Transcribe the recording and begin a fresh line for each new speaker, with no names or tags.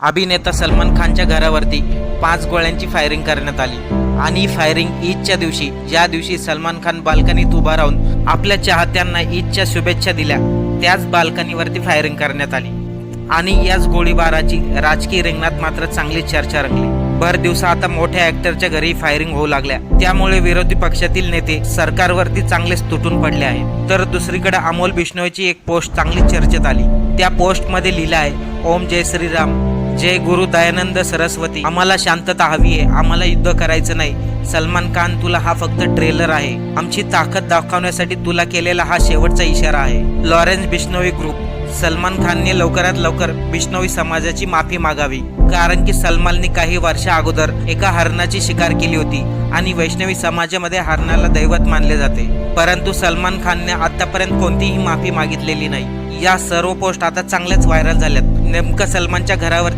अभिनेता सलमान खानच्या घरावरती 5 गोळ्यांची फायरिंग करण्यात आली आणि फायरिंग ईदच्या दिवशी, ज्या दिवशी सलमान खान बाल्कनीत उभा राहून आपल्या चाहत्यांना ईदच्या शुभेच्छा दिल्या, त्याच बाल्कनीवरती फायरिंग करण्यात आली आणि याच गोळीबाराची राजकीय रिंगणात मात्र चांगली चर्चा रंगली। भर दिवसा आता मोठ्या ऍक्टरच्या घरी फायरिंग होऊ लागल्या, त्यामुळे विरोधी पक्षातील नेते सरकारवरती चांगलेच तुटून पडले आहेत। तर दुसरीकडे अमोल बिश्नोईची एक पोस्ट चांगली चर्चेत आली। त्या पोस्टमध्ये लिहिलं आहे, ओम जय श्रीराम, जय गुरु दयानंद सरस्वती, आम्हाला शांतता हवी आहे, आम्हाला युद्ध करायचं नाही। सलमान खान, तुला हा फक्त ट्रेलर आहे, आमची ताकद दाखवण्यासाठी तुला केलेला हा शेवटचा इशारा आहे। लॉरेन्स बिश्नोई ग्रुप, सलमान खानने लवकरात लवकर बिश्नोई समाजाची माफी मागावी, कारण की सलमानने काही वर्षा अगोदर एका हरणाची शिकार केली होती आणि वैष्णवी समाजामध्ये हरणाला दैवत मानले जाते, परंतु सलमान खानने आतापर्यंत कोणतीही माफी मागितलेली नाही। या सर्व पोस्ट आता चांगल्याच व्हायरल झाल्यात। नेमकं सलमानच्या घरावर